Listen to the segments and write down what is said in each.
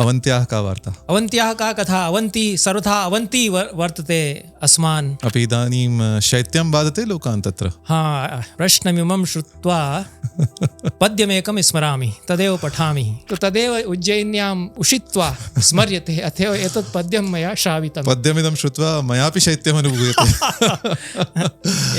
अवन्त्याः का वार्ता? अवन्त्याः का कथा? अवन्ती सर्वथा अवन्ती वर्तते अस्मान्। अपि इदानीं शैत्यं बाधते लोकान् तत्र? प्रश्नमिमं श्रुत्वा पद्यमेकं स्मरामि, तदेव पठामि। तो तदेव उज्जयिन्याम् उषित्वा स्मर्यते, अतएव एतत् पद्यं मया श्रावितम्। पद्यमिदं श्रुत्वा मयापि शैत्यम् अनुभूयते।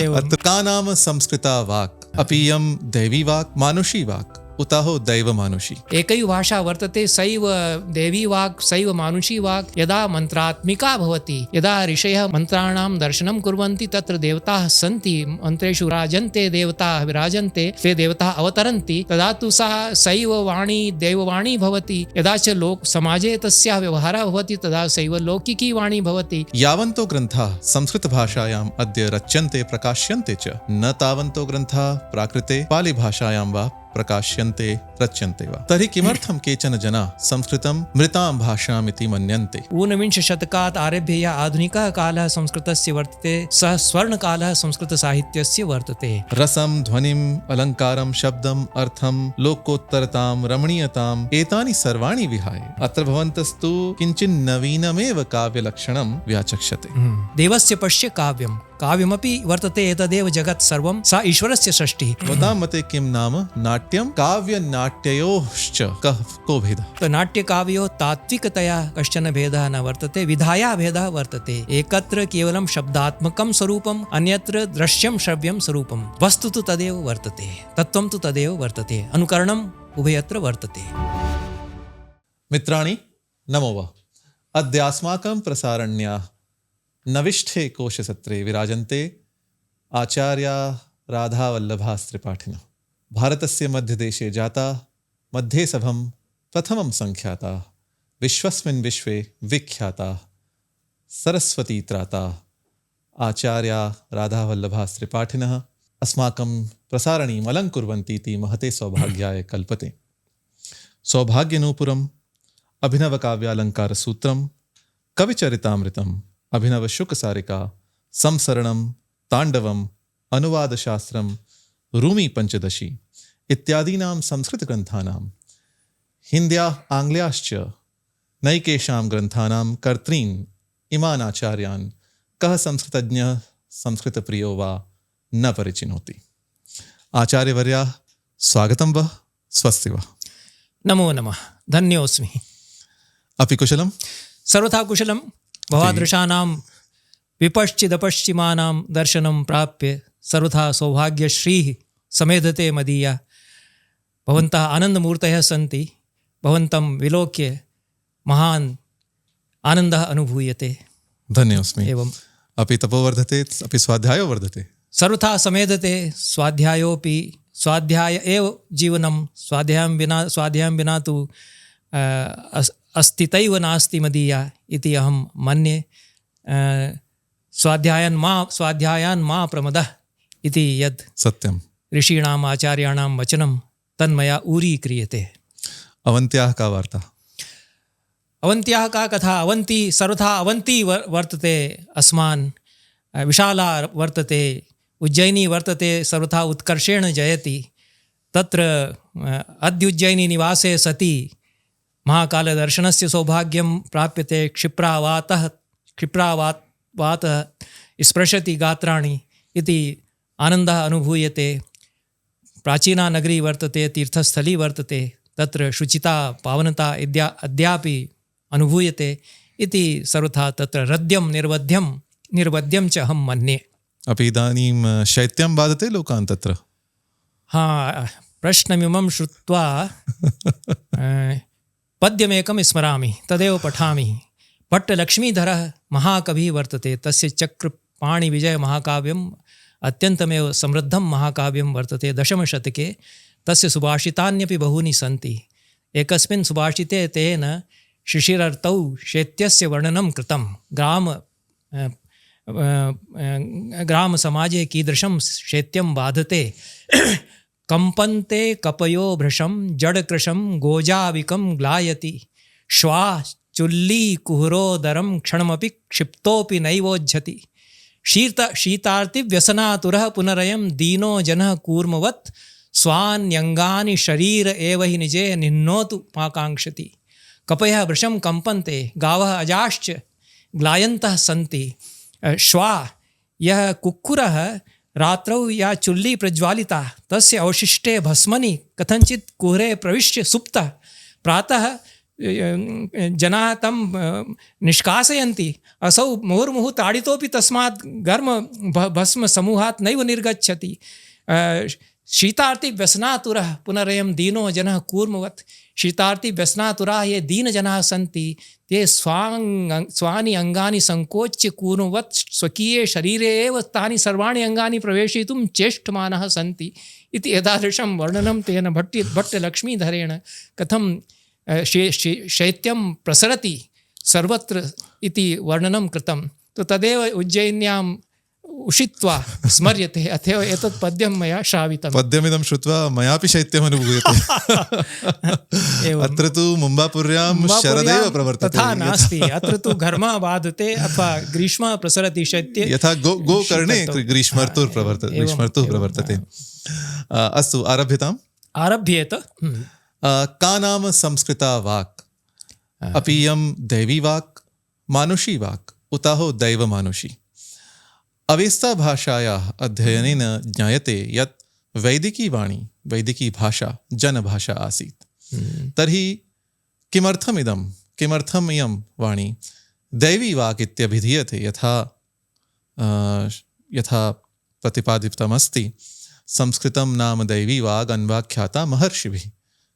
अत्र का नाम संस्कृता वाक्? अपि इयं दैवी वाक्, मानुषी वाक्, उताहो दैव मानुषी? एकैव भाषा वर्तते, सैव देवी वाक्, सैव मानुषी वाक्। यदा मन्त्रात्मिका भवति, यदा ऋषयः मन्त्राणां दर्शनं कुर्वन्ति, तत्र देवताः सन्ति, मन्त्रेषु विराजन्ते देवताः, विराजन्ते ते देवताः अवतरन्ति, तदा तु सा सैव वाणी देववाणी भवति। यदा च लोक समाजे तस्याः व्यवहारः भवति, तदा सैव लौकिकी वाणी भवति। यावन्तो ग्रन्थाः संस्कृतभाषायाम् अद्य रच्यन्ते प्रकाश्यन्ते च, न तावन्तो ग्रन्थाः प्राकृते पालिभाषायां वा प्रकाश्यन्ते रच्यन्ते वा। तर्हि किमर्थं केचन जनाः संस्कृतं मृतां भाषामिति मन्यन्ते? ऊनविंश शतकात् आरभ्य यः आधुनिकः कालः संस्कृतस्य वर्तते, सः स्वर्णकालः संस्कृतसाहित्यस्य वर्तते। रसं, ध्वनिम्, अलङ्कारं, शब्दम्, अर्थं, लोकोत्तरतां, रमणीयताम्, एतानि सर्वाणि विहाय अत्र भवन्तस्तु किञ्चिन् नवीनमेव काव्यलक्षणं व्याचक्षते। देवस्य पश्य काव्यम्, काव्यमपि वर्तते एतदेव जगत् सर्वं, सा ईश्वरस्य सृष्टिः। भवतां मते किं नाम नाट्यं? काव्यनाट्ययोश्च कः को भेदः? तो नाट्यकाव्योः तात्विकतया कश्चन भेदः न वर्तते, विधाया भेदः वर्तते। एकत्र केवलं शब्दात्मकं स्वरूपम्, अन्यत्र दृश्यं श्रव्यं स्वरूपम्। वस्तु तु तदेव वर्तते, तत्त्वं तु तदेव वर्तते, अनुकरणम् उभयत्र वर्तते। मित्राणि, नमो वाः। अद्यास्माकं प्रसारण्याः नविष्ठे कोशसत्रे विराजन्ते आचार्या राधावल्लभास्त्रिपाठिनः। भारतस्य मध्यदेशे जाता, मध्ये सभं प्रथमं संख्याता, विश्वस्मिन् विश्वे विख्याता, सरस्वतीत्राता आचार्या राधावल्लभास्त्रिपाठिनः अस्माकं प्रसारणीम् अलङ्कुर्वन्तीति महते सौभाग्याय कल्पते। सौभाग्यनूपुरम्, अभिनवकाव्यालङ्कारसूत्रं, कविचरितामृतम्, अभिनवशुकसारिका, संसरणं, ताण्डवम्, अनुवादशास्त्रं, रूमी पञ्चदशी इत्यादीनां संस्कृतग्रन्थानां हिन्द्याः आङ्ग्ल्याश्च नैकेषां ग्रन्थानां कर्तॄन् इमान् आचार्यान् कः संस्कृतज्ञः संस्कृतप्रियो वा न परिचिनोति। आचार्यवर्याः स्वागतं वः, स्वस्ति वः। नमो नमः, धन्योऽस्मि। अपि कुशलं? सर्वथा कुशलं। भवादृशानां विपश्चिदपश्चिमानां दर्शनं प्राप्य सर्वथा सौभाग्यश्रीः समेधते मदीया। भवन्तः आनन्दमूर्तयः सन्ति, भवन्तं विलोक्य महान् आनन्दः अनुभूयते। धन्योऽस्मि। एवम् अपि तपो वर्धते, अपि स्वाध्यायो वर्धते। सर्वथा समेधते, स्वाध्यायोऽपि। स्वाध्याय एव जीवनं, स्वाध्यायं विना तु अस्तित्वैव नास्ति मदीया इति अहं मन्ये। स्वाध्यायान् मा प्रमदः इति यद् सत्यम् ऋषीणाम् आचार्याणां वचनं तन्मया ऊरीक्रियते। अवन्त्याः का वार्ता? अवन्त्याः का कथा? अवन्ती सर्वथा अवन्ती वर्तते अस्मान्, विशाला वर्तते, उज्जयिनी वर्तते, सर्वथा उत्कर्षेण जयति। तत्र अद्युज्जयिनी निवासे सति महाकालदर्शनस्य सौभाग्यं प्राप्यते। क्षिप्रावातः स्पृशति गात्राणि इति आनन्दः अनुभूयते। प्राचीना नगरी वर्तते, तीर्थस्थली वर्तते, तत्र शुचिता पावनता अद्यापि अनुभूयते इति सर्वथा तत्र हृद्यं निर्वध्यं च अहं मन्ये। अपि इदानीं शैत्यं बाधते लोकान् तत्र? प्रश्नमिमं श्रुत्वा पद्यमेकं स्मरामि, तदेव पठामि। भट्टलक्ष्मीधरः महाकविः वर्तते, तस्य चक्रपाणिविजयमहाकाव्यम् अत्यन्तमेव समृद्धं महाकाव्यं वर्तते। दशमशतके तस्य सुभाषितान्यपि बहूनि सन्ति। एकस्मिन् सुभाषिते तेन शिशिरर्तौ शैत्यस्य वर्णनं कृतं। ग्रामसमाजे कीदृशं शैत्यं बाधते। कम्पन्ते कपयो भृशं जडकृशं गोजाविकं ग्लायति। श्वाश्चुल्लीकुहरोदरं क्षणमपि क्षिप्तोऽपि नैवोज्झति। शीतार्तिव्यसनातुरः पुनरयं दीनो जनः कूर्मवत् स्वान्यङ्गानि शरीर एव हि निजे निह्नोतु माकाङ्क्षति। कपयः वृषं कम्पन्ते गावः अजाश्च ग्लायन्तः सन्ति श्वा यः कुक्कुरः रात्रौ या चुल्ली प्रज्वालिता तस्य अवशिष्टे भस्मनि कथंचित् कुहरे प्रविश्य सुप्तः प्रातः जनाः तं निष्कासयन्ति असौ मुहुर्मुहुः ताडितोपि तस्मात् घर्म भस्म समूहात् नैव निर्गच्छति शीतार्ति व्यसनातुरः पुनरयं दीनो जनः कूर्मवत् शीतार्ति व्यसनातुराः ये दीनजनाः सन्ति ते स्वानि अंगानि संकोच्य कूर्मवत् स्वकीये शरीरे एव तानि सर्वाणि अंगानि प्रवेशयितुं चेष्टमानः सन्ति इति एतादृशं वर्णनं तेन भट्टलक्ष्मीधरेण कथं शैत्यं प्रसरति सर्वत्र इति वर्णनं कृतं। तो तदेव उज्जयिन्याम् उषित्वा स्मर्यते अथवा एतत् पद्यं मया श्रावितम्। पद्यमिदं श्रुत्वा मयापि शैत्यम् अनुभूयते। अत्र तु मुम्बापुर्यां शरदेव प्रवर्तते। तथा नास्ति, अत्र तु घर्मः बाधते अथवा ग्रीष्मः प्रसरति शैत्ये यथा गोकर्णे ग्रीष्मर्तुः प्रवर्तते। अस्तु आरभ्यताम्। आरभ्येत। का नाम संस्कृता वाक् अपीयं दैवी वाक् मानुषी वाक् उताहो दैवमानुषी। अवेस्ता भाषायाः अध्ययनेन ज्ञायते यत् वैदिकी वाणी वैदिकी भाषा जनभाषा आसीत्। तर्हि किमर्थम् इयं वाणी दैवी वाक् इत्यभिधीयते यथा प्रतिपादितमस्ति संस्कृतं नाम दैवी वाग् अन्वाख्याता महर्षिभिः।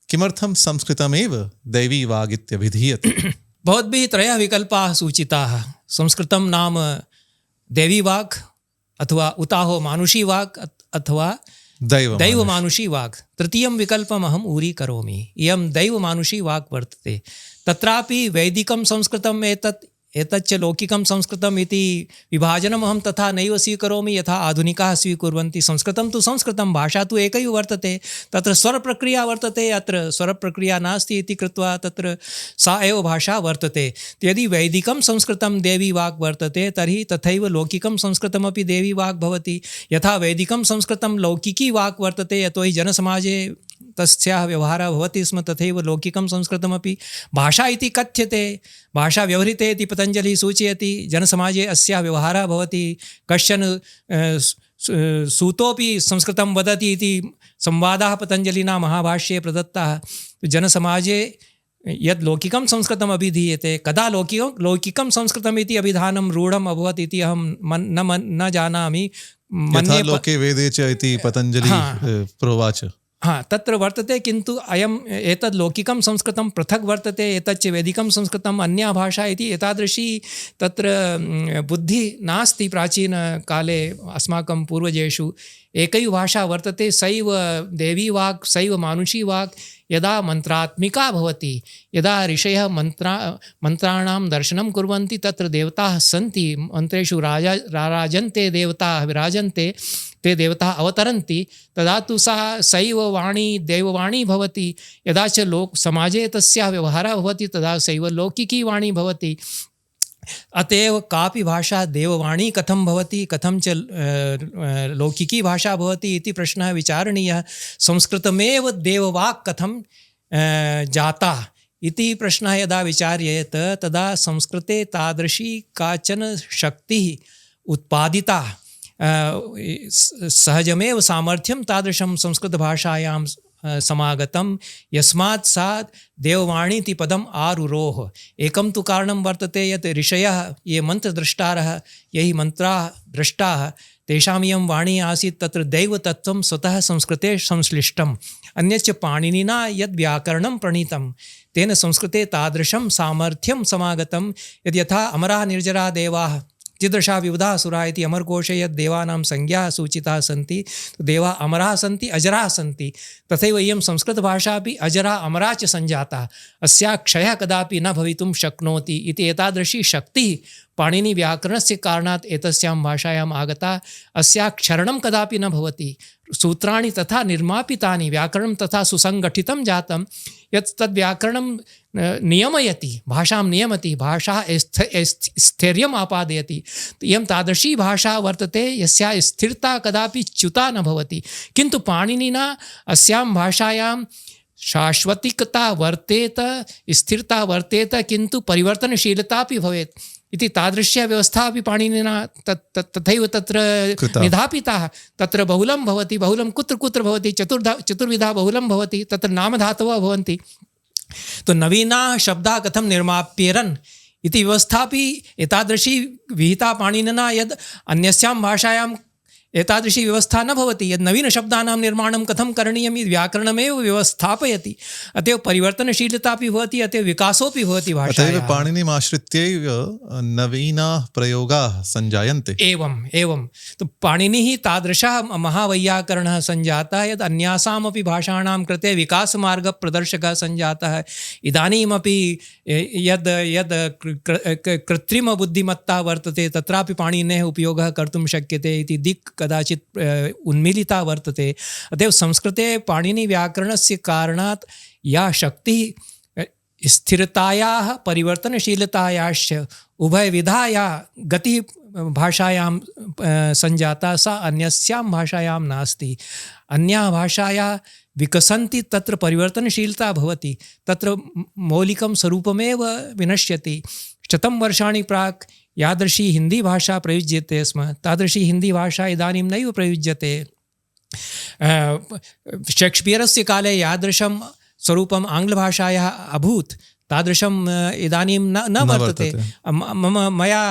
किमर्थं संस्कृतमेव दैवी वाग् इत्यभिधीयते? भवद्भिः त्रयः विकल्पाः सूचिताः। संस्कृतं नाम दैवी वाक् अथवा उताहो मानुषी वाक् अथवा दैवमानुषी वाक्। तृतीयं विकल्पम् अहम् ऊरीकरोमि। इयं दैवमानुषी वाक् वर्तते। तत्रापि वैदिकं संस्कृतम् एतच्च लौकिकं संस्कृतम् इति विभाजनम् अहं तथा नैव स्वीकरोमि यथा आधुनिकाः स्वीकुर्वन्ति। संस्कृतं तु संस्कृतं, भाषा तु एकैव वर्तते। तत्र स्वरप्रक्रिया वर्तते, अत्र स्वरप्रक्रिया नास्ति इति कृत्वा तत्र सा एव भाषा वर्तते। यदि वैदिकं संस्कृतं देवी वाक् वर्तते तर्हि तथैव लौकिकं संस्कृतमपि देवी वाक् भवति। यथा वैदिकं संस्कृतं लौकिकी वाक् वर्तते यतोहि जनसमाजे तस्याः व्यवहारः भवति स्म, तथैव लौकिकं संस्कृतमपि भाषा इति कथ्यते। भाषा व्यवहृते इति पतञ्जलिः सूचयति। जनसमाजे अस्याः व्यवहारः भवति। कश्चन सूतोपि संस्कृतं वदति इति संवादाः पतञ्जलिना महाभाष्ये प्रदत्ताः। जनसमाजे यद् लौकिकं संस्कृतम् अभिधीयते, कदा लौकिकं संस्कृतम् इति अभिधानं रूढम् अभवत् इति अहं न जानामि। यथा लोके वेदे च इति पतञ्जलिः प्रोवाच। हाँ, तत्र वर्तते, किन्तु एतद् लौकिकं संस्कृतं पृथक् वर्तते, एतच्च वैदिकं संस्कृतम् अन्या भाषा इति एतादृशी तत्र बुद्धिः नास्ति। प्राचीनकाले अस्माकं पूर्वजेषु एकैव भाषा वर्तते, सैव देवी वाक् सैव मानुषी वाक्। यदा मन्त्रात्मिका भवति, यदा ऋषयः मन्त्राणां दर्शनं कुर्वन्ति, तत्र देवताः सन्ति, मन्त्रेषु राजन्ते देवताः विराजन्ते, ते देवताः अवतरन्ति, तदा तु सा सैव वाणी देववाणी भवति। यदा च समाजे तस्याः व्यवहारः भवति तदा सैव लौकिकी वाणी भवति। अतएव कापि भाषा देववाणी कथं भवति, कथं च लौकिकी भाषा भवति इति प्रश्नः विचारणीयः। संस्कृतमेव देववाक् कथं जाता इति प्रश्नः यदा विचार्येत तदा संस्कृते तादृशी काचन शक्तिः उत्पादिता, सहजमेव सामर्थ्यं तादृशं संस्कृतभाषायां समागतं, यस्मात् सा देववाणी इति पदम् आरुरोह। एकं तु कारणं वर्तते यत् ऋषयः ये मन्त्रद्रष्टारः, यैः मन्त्राः दृष्टाः, तेषाम् इयं वाणी आसीत्, तत्र दैवतत्त्वं स्वतः संस्कृते संश्लिष्टम्। अन्यच्च पाणिनिना यद् व्याकरणं प्रणीतं तेन संस्कृते तादृशं सामर्थ्यं समागतं यद् यथा अमराः निर्जराः देवाः चिदृशा विविधाः सुराः इति अमरकोशे यद् देवानां संज्ञाः सूचिताः सन्ति, देवाः अमराः सन्ति अजराः सन्ति, तथैव इयं संस्कृतभाषा अपि अजरा अमरा च सञ्जाता, अस्याः क्षयः कदापि न भवितुं शक्नोति इति एतादृशी शक्तिः पाणिनिव्याकरणस्य कारणात् एतस्यां भाषायाम् आगता। अस्याः क्षरणं कदापि न भवति। सूत्राणि तथा निर्मापितानि, व्याकरणं तथा सुसङ्गठितं जातं यत् तद्व्याकरणं नियमयति, भाषां नियमति, भाषा स्थैर्यम् आपादयति। इयं तादृशी भाषा वर्तते यस्याः स्थिरता कदापि च्युता न भवति। किन्तु पाणिनिना अस्यां भाषायां शाश्वतिकता वर्तेत, स्थिरता वर्तेत, किन्तु परिवर्तनशीलता अपि भवेत् इति तादृश्य व्यवस्था अपि पाणिनिना तथैव तत्र कृता। निधापिता। तत्र बहुलं भवति, बहुलं कुत्र कुत्र भवति, चतुर्विधा बहुलं भवति, तत्र नामधातवः भवन्ति। तो नवीनाः शब्दाः कथं निर्माप्येरन् इति व्यवस्थापि एतादृशी विहिता पाणिनिना, यद् अन्यस्यां भाषायां एतादृशी व्यवस्था न भवति। यद् नवीनशब्दानां निर्माणं कथं करणीयम् इति व्याकरणमेव व्यवस्थापयति। अत एव परिवर्तनशीलता अपि भवति, अत एव विकासोऽपि भवति अतएव भाषायाः। पाणिनिमाश्रित्यैव नवीनाः प्रयोगाः सञ्जायन्ते। एवं तो पाणिनिः तादृशः महावैयाकरणः सञ्जातः, यद् अन्यासामपि भाषाणां कृते विकासमार्गप्रदर्शकः सञ्जातः। इदानीमपि यद् यद् कृत्रिमबुद्धिमत्ता वर्तते तत्रापि पाणिनेः उपयोगः कर्तुं शक्यते इति दिक् कदाचित् उन्मीलिता वर्तते। अतएव संस्कृते पाणिनिव्याकरणस्य कारणात् या शक्तिः स्थिरतायाः परिवर्तनशीलतायाश्च उभयविधाया गतिः भाषायां सञ्जाता, सा अन्यस्यां भाषायां नास्ति। अन्या भाषाया विकसन्ति, तत्र परिवर्तनशीलता भवति, तत्र मौलिकं स्वरूपमेव विनश्यति। 100 वर्षाणि प्राक् यादृशी हिंदी भाषा प्रयुज्यते स्म, तादृशी हिंदी भाषा इदानीं नैव प्रयुज्यते। शेक्स्पियरस्य काले यादृशं स्वरूपम् आङ्ग्लभाषायाः अभूत्, तादृशम् इदानीं न वर्तते। मया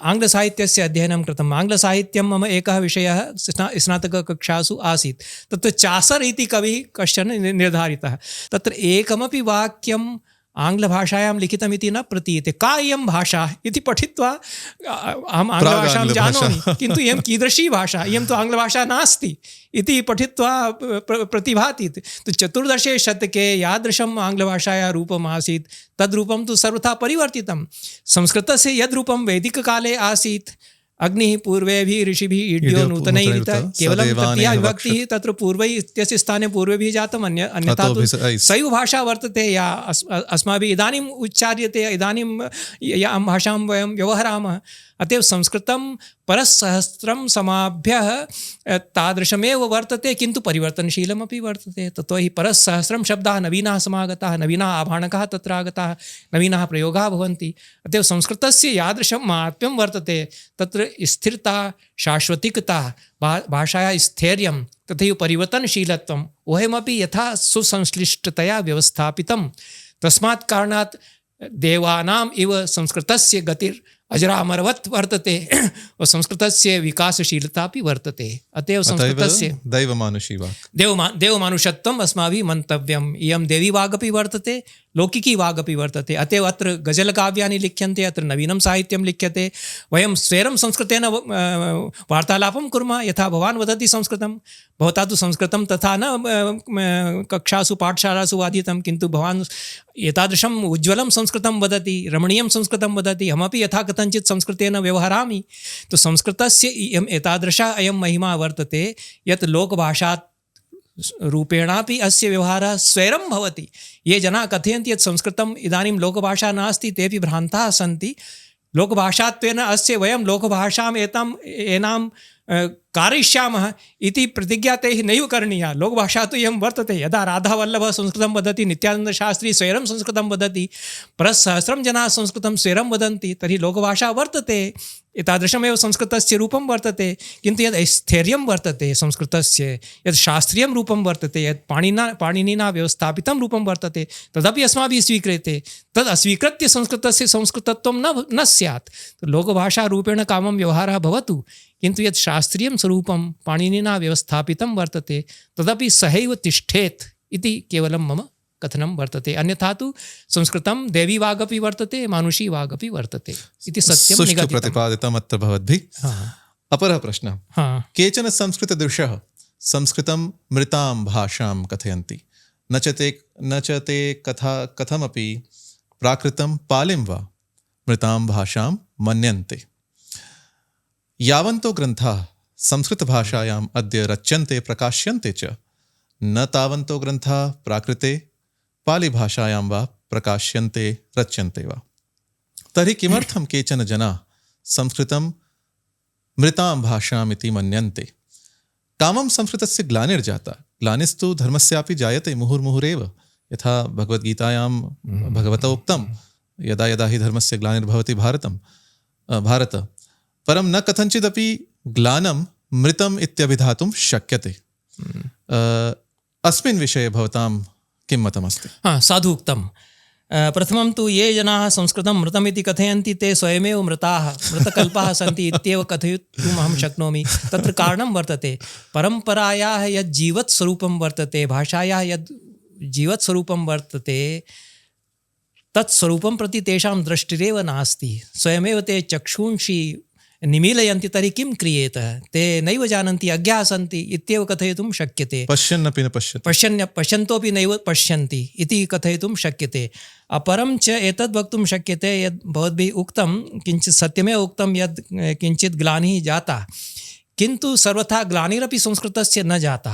आङ्ग्लसाहित्यस्य अध्ययनं कृतम्। आङ्ग्लसाहित्यं मम एकः विषयः स्नातककक्षासु आसीत्। तत्र चासर् इति कविः कश्चन निर्धारितः। तत्र एकमपि वाक्यं आङ्ग्लभाषायां लिखितमिति न प्रतीयते। का इयं भाषा इति पठित्वा अहम् आङ्ग्लभाषां जानामि, किन्तु इयं कीदृशी भाषा, इयं तु आङ्ग्लभाषा नास्ति इति पठित्वा प्रतिभाति। तो 14 शतके यादृशम् आङ्ग्लभाषायाः रूपम् आसीत्, तद्रूपं तु सर्वथा परिवर्तितं। संस्कृतस्य यद् रूपं वैदिककाले आसीत्, अग्निः पूर्वेभिः ऋषिभिः ईड्यो नूतनैरितः, केवलं तृतीया विभक्तिः तत्र पूर्वैः इत्यस्य स्थाने पूर्वेभिः जातम्, अन्यथा तु सैव भाषा वर्तते या अस्माभिः इदानीम् उच्चार्यते, इदानीं यां भाषां वयं व्यवहरामः। अतएव संस्कृतं परसहस्रं समाभ्यः तादृशमेव वर्तते, किन्तु परिवर्तनशीलमपि वर्तते। ततो हि परसहस्रं शब्दाः नवीनाः समागताः, नवीनाः आभाणकाः तत्र आगताः, नवीनाः प्रयोगाः भवन्ति। अतएव संस्कृतस्य यादृशं माहात्म्यं वर्तते, तत्र स्थिरता, शाश्वतिकता, भाषायाः स्थैर्यं, तथैव परिवर्तनशीलत्वम् उभयमपि यथा सुसंश्लिष्टतया व्यवस्थापितं। तस्मात् कारणात् देवानाम् इव संस्कृतस्य गतिर् अजरामरवत् वर्तते और संस्कृतस्य विकासशीलता अपि वर्तते। अतएव संस्कृतस्य दैवमानुषी वाक् देवमानुषत्वम् अस्माभिः मन्तव्यम्। इयं देवी वागपि वर्तते, लौकिकी वागपि वर्तते। अतएव अत्र गजलकाव्यानि लिख्यन्ते, अत्र नवीनं साहित्यं लिख्यते। वयं स्वयं संस्कृतेन वार्तालापं कुर्मः, यथा भवान् वदति संस्कृतं, भवता तु संस्कृतं तथा न कक्षासु पाठशालासु वादितं, किन्तु भवान् एतादृशम् उज्ज्वलं संस्कृतं वदति, रमणीयं संस्कृतं वदति, अहमपि यथा कथञ्चित् संस्कृतेन व्यवहरामि। तो संस्कृतस्य इयम् एतादृशा अयं महिमा वर्तते, यत् लोकभाषात् रूपेणापि अस्य व्यवहारः स्वैरं भवति। ये जनाः कथयन्ति यत् संस्कृतम् इदानीं लोकभाषा नास्ति, तेपि भ्रान्ताः सन्ति। लोकभाषात्वेन अस्य वयं लोकभाषाम् एनां कारयिष्यामः इति प्रतिज्ञा तैः नैव करणीया। लोकभाषा तु इयं वर्तते। यदा राधावल्लभः संस्कृतं वदति, नित्यानन्दशास्त्री स्वैरं संस्कृतं वदति, परसहस्रं जनाः संस्कृतं स्वैरं वदन्ति, तर्हि लोकभाषा वर्तते। एतादृशमेव संस्कृतस्य रूपं वर्तते। किन्तु यद् स्थैर्यं वर्तते संस्कृतस्य, यद् शास्त्रीयं रूपं वर्तते, यद् पाणिनिना व्यवस्थापितं रूपं वर्तते, तदपि अस्माभिः स्वीक्रियते। तद् अस्वीकृत्य संस्कृतस्य संस्कृतत्वं न स्यात्। लोकभाषारूपेण कामं व्यवहारः भवतु, किन्तु यत् शास्त्रीयं स्वरूपं पाणिनिना व्यवस्थापितं वर्तते, तदपि सहैव तिष्ठेत् इति केवलं मम कथनं वर्तते। अन्यथा तु संस्कृतं देवी वागपि वर्तते, मानुषी वागपि वर्तते इति सत्यं निगदितं। प्रतिपादितम् अत्र भवद्भिः। अपरः प्रश्नः, केचन संस्कृतदृशः संस्कृतं मृतां भाषां कथयन्ति, न च ते कथमपि प्राकृतं पालिं वा मृतां भाषां मन्यन्ते। यावन्तो ग्रन्थाः संस्कृतभाषायाम् अद्य रच्यन्ते प्रकाश्यन्ते च, न तावन्तो ग्रन्थाः प्राकृते पालिभाषायां वा प्रकाश्यन्ते रच्यन्ते वा। तर्हि किमर्थं केचन जनाः संस्कृतं मृतां भाषामिति मन्यन्ते? कामं संस्कृतस्य ग्लानिर्जाता ग्लानिस्तु धर्मस्यापि जायते मुहुर्मुहुरेव यथा भगवद्गीतायां भगवता उक्तं यदा यदा हि धर्मस्य ग्लानिर्भवति भारत परं न कथञ्चिदपि ग्लानं मृतम् इत्यभिधातुं शक्यते। अस्मिन् विषये भवतां किं मतमस्ति? साधु उक्तं। प्रथमं तु ये जनाः संस्कृतं मृतमिति कथयन्ति ते स्वयमेव मृताः मृतकल्पाः सन्ति इत्येव कथयितुम् अहं शक्नोमि। तत्र कारणं वर्तते परम्परायाः यत् जीवत्स्वरूपं वर्तते, भाषायाः यत् जीवत्स्वरूपं वर्तते तत्स्वरूपं प्रति तेषां दृष्टिरेव नास्ति। स्वयमेव ते चक्षुंषि निमीलयन्ति तर्हि किं क्रियेत? ते नैव जानन्ति, अज्ञाः सन्ति इत्येव कथयितुं शक्यते। पश्यन्नपि न पश्यन्ति, पश्यन्तोपि नैव पश्यन्ति इति कथयितुं शक्यते। अपरं च एतद् वक्तुं शक्यते यद् भवद्भिः उक्तं किञ्चित् सत्यमेव उक्तं यद् किञ्चित् ग्लानिः जाता, किन्तु सर्वथा ग्लानिरपि संस्कृतस्य न जाता।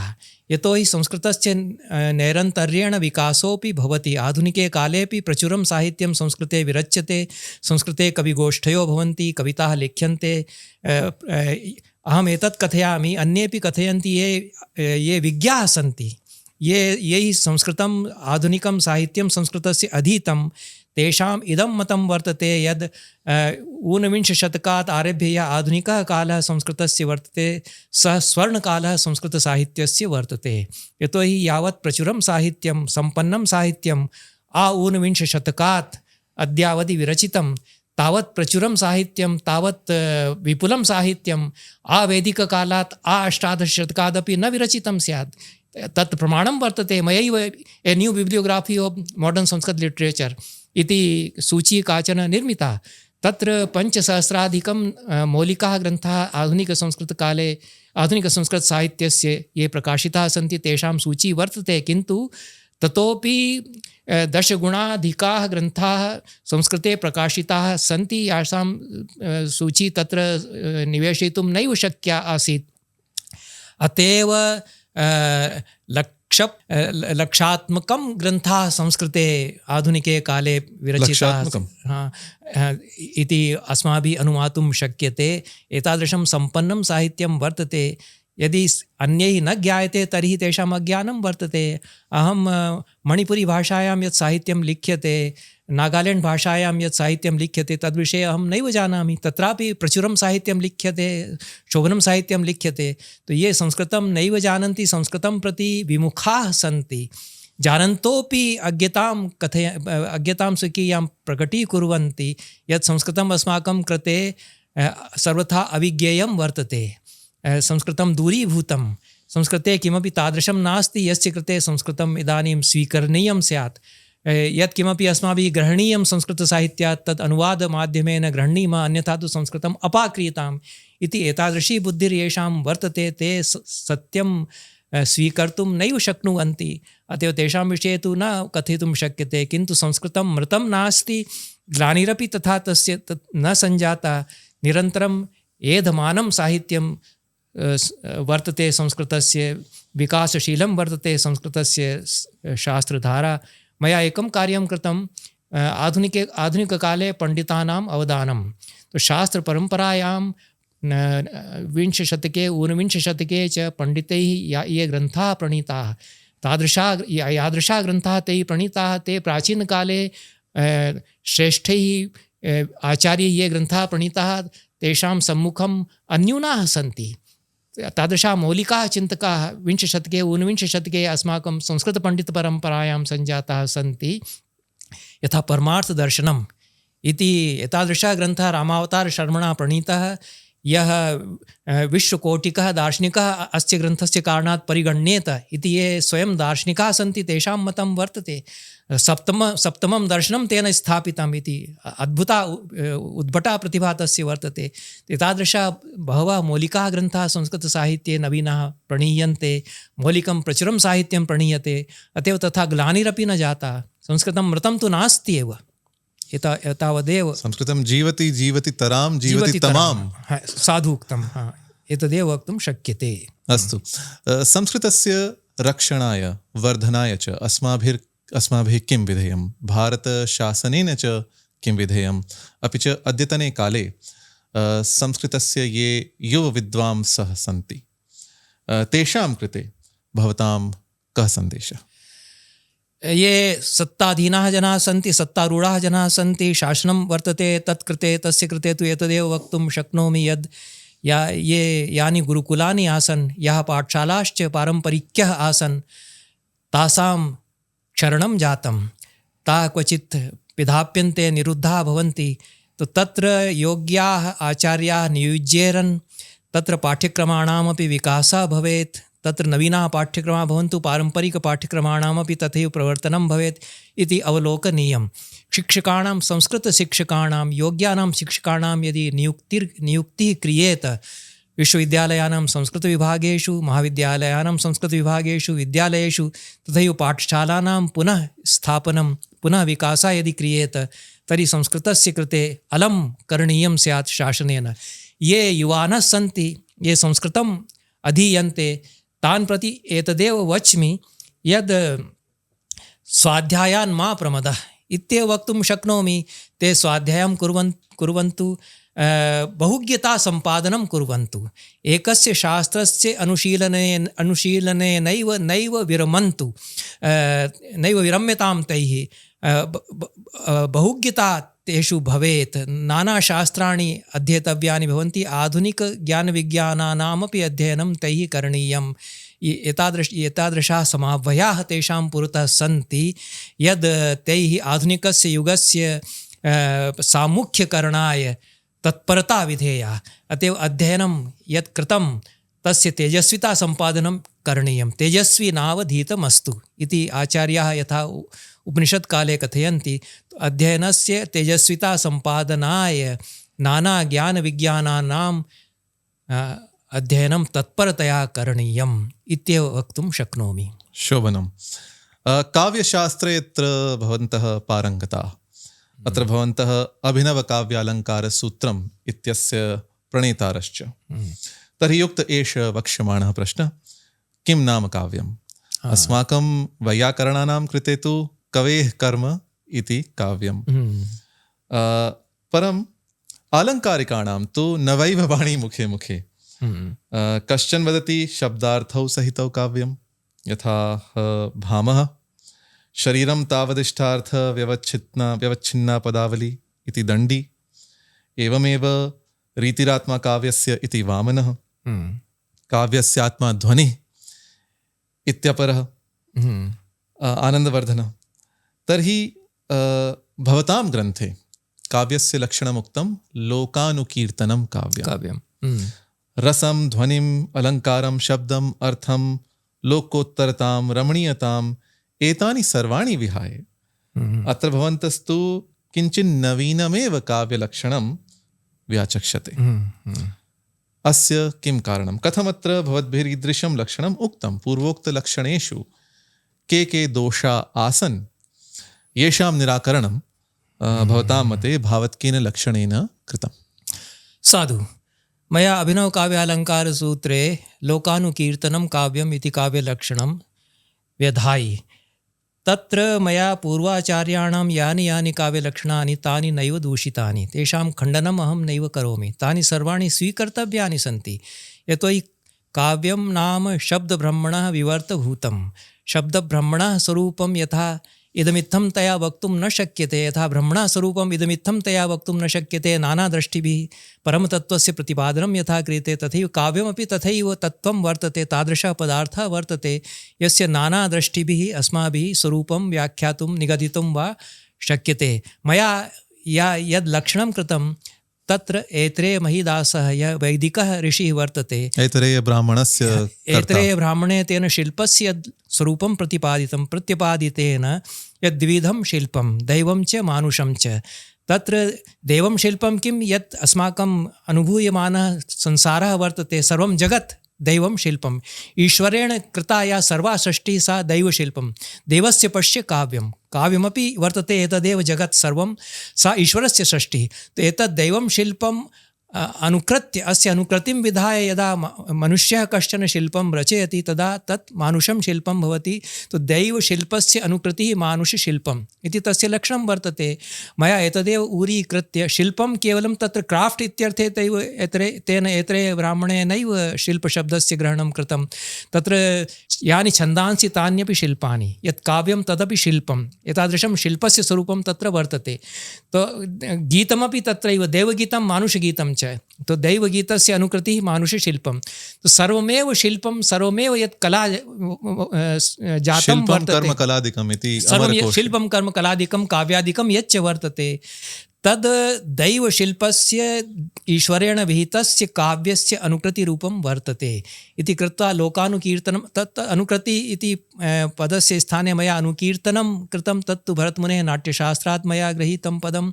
यतोहि संस्कृतस्य नैरन्तर्येण विकासोऽपि भवति। आधुनिके कालेपि प्रचुरं साहित्यं संस्कृते विरच्यते, संस्कृते कविगोष्ठयो भवन्ति, कविताः लिख्यन्ते। अहम् एतत् कथयामि, अन्येपि कथयन्ति ये विज्ञाः सन्ति, ये संस्कृतम् आधुनिकं साहित्यं संस्कृतस्य अधीतं तेषाम् इदं मतं वर्तते यद् ऊनविंशशतकात् आरभ्य यः आधुनिकः कालः संस्कृतस्य वर्तते सः स्वर्णकालः संस्कृतसाहित्यस्य वर्तते। यतोहि यावत् प्रचुरं साहित्यं सम्पन्नं साहित्यम् ऊनविंशशतकात् अद्यावधि विरचितं तावत् प्रचुरं साहित्यं तावत् विपुलं साहित्यम् वैदिककालात् अष्टादशशतकादपि न विरचितं स्यात्। तत् प्रमाणं वर्तते। मयैव a new bibliography of modern Sanskrit literature इति सूची काचन निर्मिता। तत्र 5,000-अधिकं मौलिकाः ग्रन्थाः आधुनिकसंस्कृतकाले आधुनिकसंस्कृतसाहित्यस्य ये प्रकाशिताः सन्ति तेषां सूची वर्तते, किन्तु ततोपि 10 गुणाधिकाः ग्रन्थाः संस्कृते प्रकाशिताः सन्ति यासां सूची तत्र निवेशयितुं नैव शक्या आसीत्। अतएव लक्षात्मकं ग्रन्थाः संस्कृते आधुनिके काले विरचिताः इति अस्माभिः अनुमातुं शक्यते। एतादृशं सम्पन्नं साहित्यं वर्तते। यदि अन्यैः न ज्ञायते तर्हि तेषाम् अज्ञानं वर्तते। अहं मणिपुरी भाषायां यत् साहित्यं लिख्यते, नागालैण्ड् भाषायां यत् साहित्यं लिख्यते तद्विषये अहं नैव जानामि। तत्रापि प्रचुरं साहित्यं लिख्यते, शोभनं साहित्यं लिख्यते। तो ये संस्कृतं नैव जानन्ति, संस्कृतं प्रति विमुखाः सन्ति, जानन्तोपि अज्ञतां स्वकीयां प्रकटीकुर्वन्ति यत् संस्कृतम् अस्माकं कृते सर्वथा अविज्ञेयं वर्तते। संस्कृतं दूरीभूतं, संस्कृते किमपि तादृशं नास्ति यस्य कृते संस्कृतम् इदानीं स्वीकरणीयं स्यात्। यत्किमपि अस्माभिः ग्रहणीयं संस्कृतसाहित्यात् तद् अनुवादमाध्यमेन गृह्णीमः, अन्यथा तु संस्कृतम् अपाक्रियताम् इति एतादृशी बुद्धिर्येषां वर्तते। ते सत्यं स्वीकर्तुं नैव शक्नुवन्ति। अतएव तेषां विषये तु न कथयितुं शक्यते। किन्तु संस्कृतं मृतं नास्ति, ग्लानिरपि तथा तस्य न सञ्जाता। निरन्तरम् एधमानं साहित्यं वर्तते, संस्कृतस्य विकासशीलं वर्तते संस्कृतस्य शास्त्रधारा। मया एकं कार्यं कृतं आधुनिककाले पंडितानाम् अवदानं। तो शास्त्रपरम्परायां 20 शतके ऊनविंश शतके च पंडितैः ये ग्रन्थाः प्रणीताः यादृशाः ग्रन्थाः तैः प्रणीताः ते प्राचीनकाले श्रेष्ठैः आचार्यैः ये ग्रन्थाः प्रणीताः तेषां सम्मुखम् अन्यूनाः सन्ति। तादृशाः मौलिकाः चिन्तकाः 20 शतके ऊनविंश शतके अस्माकं संस्कृतपण्डितपरम्परायां सञ्जाताः सन्ति। यथा परमार्थदर्शनम् इति एतादृशः ग्रन्थः रामावतारशर्मणा प्रणीतः, यः विश्वकोटिकः दार्शनिकः अस्य ग्रन्थस्य कारणात् परिगण्येत इति ये स्वयं दार्शनिकाः सन्ति तेषां मतं वर्तते। सप्तमं दर्शनं तेन स्थापितम् इति अद्भुता उद्भटा प्रतिभा तस्य वर्तते। एतादृशः बहवः मौलिकाः ग्रन्थाः संस्कृतसाहित्ये नवीनाः प्रणीयन्ते, मौलिकं प्रचुरं साहित्यं प्रणीयते। अतएव तथा ग्लानिरपि न जाता। संस्कृतं मृतं तु नास्ति एव। एतावदेव। संस्कृतं जीवति जीवति तरां जीवति तमाम्। साधु उक्तं। एतदेव वक्तुं शक्यते। अस्तु, संस्कृतस्य रक्षणाय वर्धनाय च अस्माभिः किं विधेयं, भारतशासनेन च किं विधेयम्, अपि च अद्यतने काले संस्कृतस्य ये युवविद्वांसः सन्ति तेषां कृते भवतां कः सन्देशः? ये सत्ताधीनाः जनाः सन्ति, सत्तारूढाः जनाः सन्ति, शासनं वर्तते, तत्कृते तस्य कृते तु एतदेव वक्तुं शक्नोमि यद् यानि गुरुकुलानि आसन्, याः पाठशालाश्च पारम्परिक्यः आसन्, तासां क्षरणं जातं, ताः क्वचित् पिधाप्यन्ते, निरुद्धाः भवन्ति। तो तत्र योग्याः आचार्याः नियुज्येरन् तत्र पाठ्यक्रमाणामपि विकासः भवेत्, तत्र नवीनाः पाठ्यक्रमाः भवन्तु, पारम्परिकपाठ्यक्रमाणामपि तथैव प्रवर्तनं भवेत् इति अवलोकनीयं। शिक्षकाणां, संस्कृतशिक्षकाणां, योग्यानां शिक्षकाणां यदि नियुक्तिः क्रियेत विश्वविद्यालयानां संस्कृतविभागेषु, महाविद्यालयानां संस्कृतविभागेषु, विद्यालयेषु, तथैव पाठशालानां पुनः स्थापनं, पुनः विकासः यदि क्रियेत तर्हि संस्कृतस्य कृते अलं करणीयं स्यात् शासनेन। ये युवानः सन्ति, ये संस्कृतम् अधीयन्ते, तान् प्रति एतदेव वच्मि यद् स्वाध्यायान् मा प्रमदः इत्येव वक्तुं शक्नोमि। ते स्वाध्यायं कुर्वन्तु, बहुज्ञता सम्पादनं कुर्वन्तु, एकस्य शास्त्रस्य अनुशीलने नैव विरमन्तु, नैव विरम्यतां तैः। बहुज्ञता तेषु भवेत्, नानाशास्त्राणि अध्येतव्यानि भवन्ति, आधुनिकज्ञानविज्ञानानामपि अध्ययनं तैः करणीयम्। एतादृशाः समाह्वयाः तेषां पुरतः सन्ति यद् तैः आधुनिकस्य युगस्य सामुख्यकरणाय तत्परता विधेया। अतएव अध्ययनं यत् कृतं तस्य तेजस्विता सम्पादनं करणीयं। तेजस्वी नावधीतमस्तु इति आचार्याः यथा उपनिषत्काले कथयन्ति, अध्ययनस्य तेजस्विता सम्पादनाय नानाज्ञानविज्ञानानाम् अध्ययनं तत्परतया करणीयम् इत्येव वक्तुं शक्नोमि। शोभनं। काव्यशास्त्रे यत्र भवन्तः पारङ्गताः, अत्र भवन्तः अभिनवकाव्यालङ्कारसूत्रम् इत्यस्य प्रणेतारश्च। तर्हि युक्त एष वक्ष्यमाणः प्रश्नः, किं नाम काव्यम्? अस्माकं वैयाकरणानां कृते तु कवेः कर्म इति काव्यम्, परम् आलङ्कारिकाणां तु नवैव वाणी मुखे मुखे। कश्चन वदति शब्दार्थौ सहितौ काव्यं, यथा भामः शरीरं तावदिष्टार्थ व्यवच्छिन्ना पदावली इति दण्डी। एवमेव रीतिरात्मा काव्यस्य इति वामनः, काव्यस्यात्मा ध्वनिः इत्यपरः आनन्दवर्धनः। तर्हि भवतां ग्रन्थे काव्यस्य लक्षणमुक्तं लोकानुकीर्तनं काव्यम्। रसं, ध्वनिम्, अलङ्कारं, शब्दम्, अर्थं, लोकोत्तरतां, रमणीयताम् एतानि सर्वाणि विहाय अत्र भवन्तस्तु किञ्चिन् नवीनमेव काव्यलक्षणं व्याचक्षते। अस्य किं कारणं? कथमत्र भवद्भिरीदृशं लक्षणम् उक्तं? पूर्वोक्तलक्षणेषु के दोषा आसन्, येषां निराकरणं भवतां मते भावत्केन लक्षणेन कृतम्? साधु। मया अभिनवकाव्यालङ्कारसूत्रे लोकानुकीर्तनं काव्यम् इति काव्यलक्षणं व्यधायि। तत्र मया पूर्वाचार्याणां यानि काव्यलक्षणानि तानि नैव दूषितानि, तेषां खण्डनम् अहं नैव करोमि। तानि सर्वाणि स्वीकर्तव्यानि सन्ति, यतोहि काव्यं नाम शब्दब्रह्मणः विवर्तभूतं। शब्दब्रह्मणः स्वरूपं यथा इदमित्थं तया वक्तुं न शक्यते, यथा ब्रह्मणः स्वरूपम् इदमित्थं तया वक्तुं न शक्यते, नानादृष्टिभिः परमतत्त्वस्य प्रतिपादनं यथा क्रियते, तथैव काव्यमपि तथैव तत्त्वं वर्तते। तादृशः पदार्थः वर्तते यस्य नानादृष्टिभिः अस्माभिः स्वरूपं व्याख्यातुं निगदितुं वा शक्यते। मया यद् लक्षणं कृतं तत्र ऐत्रेय महिदासः यः वैदिकः ऋषिः वर्तते, ऐतरेय ब्राह्मणे तेन शिल्पस्य यद् स्वरूपं प्रत्यपादितेन यद्विधं शिल्पं दैवं च मानुषं च, तत्र दैवं शिल्पं किं, यत् अस्माकम् अनुभूयमानः संसारः वर्तते, सर्वं जगत् दैवं शिल्पम्। ईश्वरेण कृता या सर्वा सृष्टिः सा दैवशिल्पं। देवस्य पश्य काव्यं, काव्यमपि वर्तते एतदेव जगत् सर्वं, सा ईश्वरस्य सृष्टिः। तो एतद् दैवं शिल्पम् अनुकृत्य अस्य अनुकृतिं विधाय यदा मनुष्यः कश्चन शिल्पं रचयति तदा तत् मानुषं शिल्पं भवति। तो दैवशिल्पस्य अनुकृतिः मानुषशिल्पम् इति तस्य लक्षणं वर्तते। मया एतदेव ऊरीकृत्य शिल्पं केवलं तत्र क्राफ्ट् इत्यर्थे तेन एतरे ब्राह्मणेनैव शिल्पशब्दस्य ग्रहणं कृतं। तत्र यानि छन्दांसि तान्यपि शिल्पानि, यत् काव्यं तदपि शिल्पम्, एतादृशं शिल्पस्य स्वरूपं तत्र वर्तते। तो गीतमपि तत्रैव देवगीतं मानुषगीतं च। तो दैवगीतस्य अनुकृतिः मानुषशिल्पं। तो सर्वमेव शिल्पं, सर्वमेव यत् कला जातं वर्तते, सर्वं शिल्पं कर्म कलादिकं काव्यादिकं यच्च वर्तते तद् दैवशिल्पस्य ईश्वरेण विहितस्य काव्यस्य अनुकृतिरूपं वर्तते इति कृत्वा लोकानुकीर्तनं तत् अनुकृति इति पदस्य स्थाने मया अनुकीर्तनं कृतं। तत्तु भरतमुनेः नाट्यशास्त्रात् मया गृहीतं पदम्।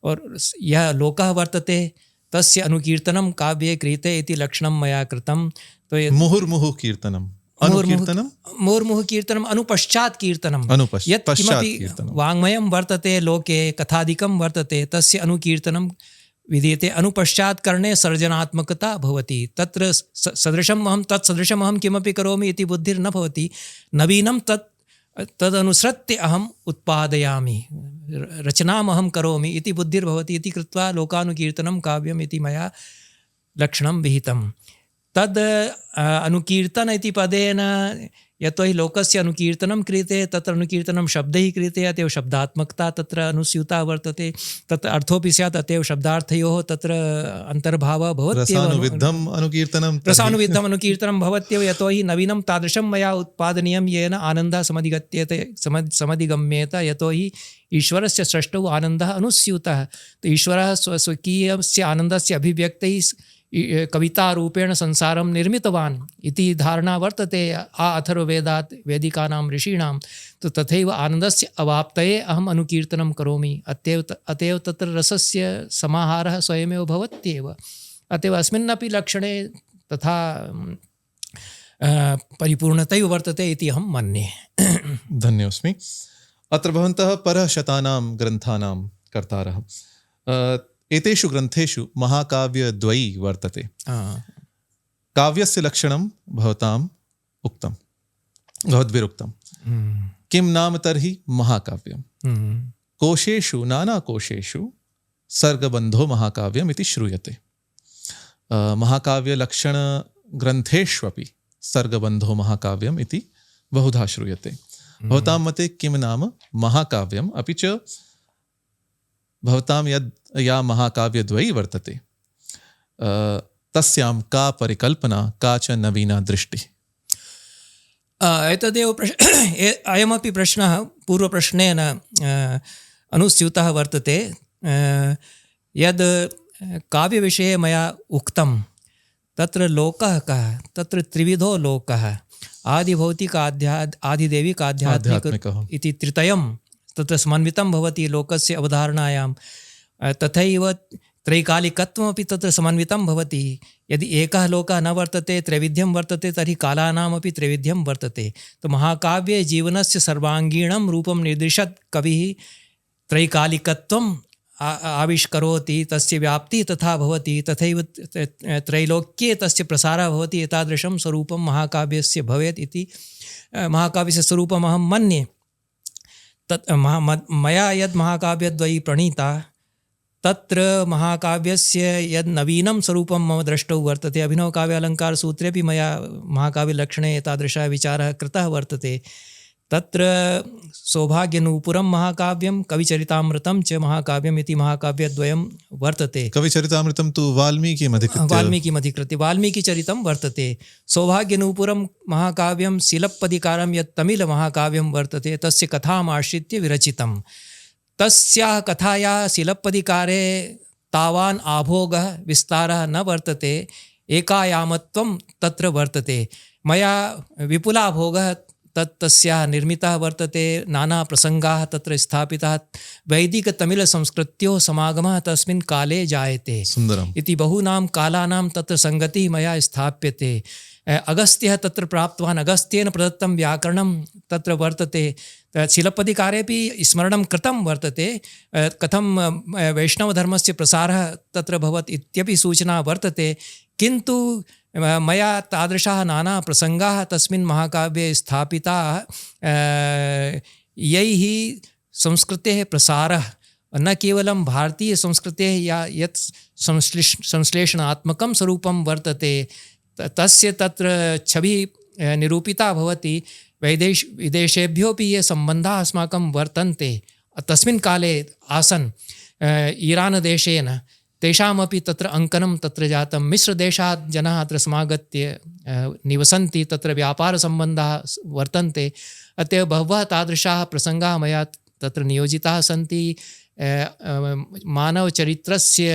और यः लोकः वर्तते तस्य अनुकीर्तनं काव्ये क्रियते इति लक्षणं मया कृतं। तो मुहुर्मुहुः कीर्तनम्, अनुकीर्तनं, मुहुर्मुहुः कीर्तनम्, अनुपश्चात् कीर्तनं, यत् किमपि वाङ्मयं वर्तते लोके, कथादिकं वर्तते, तस्य अनुकीर्तनं विधीयते। अनुपश्चात् करणे सर्जनात्मकता भवति। तत्र तत्सदृशम् अहं किमपि करोमि इति बुद्धिर्न भवति। नवीनं तदनुसृत्य अहम् उत्पादयामि, रचनामहं करोमि इति बुद्धिर्भवति इति कृत्वा लोकानुकीर्तनं काव्यम् इति मया लक्षणं विहितं। तद् अनुकीर्तन इति पदेन यतोहि लोकस्य अनुकीर्तनं क्रियते, तत्र अनुकीर्तनं शब्दैः क्रियते, अतएव शब्दात्मकता तत्र अनुस्यूता वर्तते। तत्र अर्थोऽपि स्यात्, अतएव शब्दार्थयोः तत्र अन्तर्भावः भवत्येव। रसानुविद्धम् अनुकीर्तनं भवत्येव, यतोहि नवीनं तादृशं मया उत्पादनीयं येन आनन्दः समधिगम्येत। यतोहि ईश्वरस्य सृष्टौ आनन्दः अनुस्यूतः। तो ईश्वरः स्वकीयस्य आनन्दस्य अभिव्यक्तैः कवितारूपेण संसारं निर्मितवान् इति धारणा वर्तते अथर्ववेदात् वैदिकानां ऋषीणां। तो तथैव आनन्दस्य अवाप्तये अहम् अनुकीर्तनं करोमि। अतएव तत्र रसस्य समाहारः स्वयमेव भवत्येव। अतएव अस्मिन्नपि लक्षणे तथा परिपूर्णतैव वर्तते इति अहं मन्ये। धन्योऽस्मि। अत्र भवन्तः परशतानां ग्रन्थानां कर्तारः। एतेषु ग्रन्थेषु महाकाव्यद्वयी वर्तते। काव्यस्य लक्षणं भवताम् उक्तं, भवद्भिरुक्तं। किं नाम तर्हि महाकाव्यं? कोशेषु नानाकोशेषु सर्गबन्धो महाकाव्यम् इति श्रूयते। महाकाव्यलक्षणग्रन्थेष्वपि सर्गबन्धो महाकाव्यम् इति बहुधा श्रूयते। भवतां मते किं नाम महाकाव्यम्? अपि च भवतां या महाकाव्यद्वयी वर्तते तस्यां का परिकल्पना, का च नवीना दृष्टिः? एतदेव अयमपि प्रश्नः पूर्वप्रश्नेन अनुस्यूतः वर्तते। यद् काव्यविषये मया उक्तं तत्र लोकः कः? तत्र त्रिविधो लोकः, आदिभौतिक, आदिदैविक, आध्यात्मिक इति त्रितयं तत्र समन्वितं भवति लोकस्य अवधारणायां। तथैव त्रैकालिकत्वमपि तत्र समन्वितं भवति। यदि एकः लोकः न वर्तते, त्रैविध्यं वर्तते, तर्हि कालानामपि त्रैविध्यं वर्तते। तो महाकाव्ये जीवनस्य सर्वाङ्गीणं रूपं निर्दिशत् कविः त्रैकालिकत्वम् आविष्करोति, तस्य व्याप्तिः तथा भवति। तथैव त्रैलोक्ये तस्य प्रसारः भवति। एतादृशं स्वरूपं महाकाव्यस्य भवेत् इति महाकाव्यस्य स्वरूपमहं मन्ये। मया यद् महाकाव्यद्वयी प्रणीता तत्र महाकाव्यस्य यद् नवीनं स्वरूपं मम दृष्टौ वर्तते। अभिनवकाव्यालङ्कारसूत्रेपि मया महाकाव्यलक्षणे एतादृशः विचारः कृतः वर्तते। तत्र सौभाग्यनूपुरं महाकाव्यं, कविचरितामृतं च महाकाव्यम् इति महाकाव्यद्वयं वर्तते। कविचरितामृतं तु वाल्मीकिमधिकृत्य वाल्मीकिचरितं वर्तते। सौभाग्यनूपुरं महाकाव्यं शिलप्पदिकारं यत् तमिलमहाकाव्यं वर्तते, तस्य कथाम् आश्रित्य विरचितं। तस्याः कथायाः शिलप्पदिकारे तावान् आभोगः विस्तारः न वर्तते, एकायामत्वं तत्र वर्तते। मया विपुलाभोगः तस्याः निर्मितः वर्तते, नानाप्रसङ्गाः तत्र स्थापिताः, वैदिकतमिळसंस्कृत्योः समागमः तस्मिन् काले जायते सुन्दरम् इति बहूनां कालानां तत्र सङ्गतिः मया स्थाप्यते। अगस्त्यः तत्र प्राप्तवान्, अगस्त्येन प्रदत्तं व्याकरणं तत्र वर्तते। शिलप्पदिकारेपि स्मरणं कृतं वर्तते, कथं वैष्णवधर्मस्य प्रसारः तत्र भवत् इत्यपि सूचना वर्तते। किन्तु मया तादृशाः नाना प्रसङ्गाः तस्मिन् महाकाव्ये स्थापिताः, यैः संस्कृतेः प्रसारः न केवलं भारतीयसंस्कृतेः या यत् संश्लेषणात्मकं स्वरूपं वर्तते तस्य तत्र छविः निरूपिता भवति। विदेशेभ्योऽपि ये सम्बन्धाः अस्माकं वर्तन्ते तस्मिन् काले आसन् ईरानदेशेन, तेषामपि तत्र अङ्कनं तत्र जातं। मिस्रदेशात् जनाः अत्र समागत्य निवसन्ति, तत्र व्यापारसम्बन्धाः वर्तन्ते। अत एव बहवः तादृशाः प्रसङ्गाः मया तत्र नियोजिताः सन्ति। मानवचरित्रस्य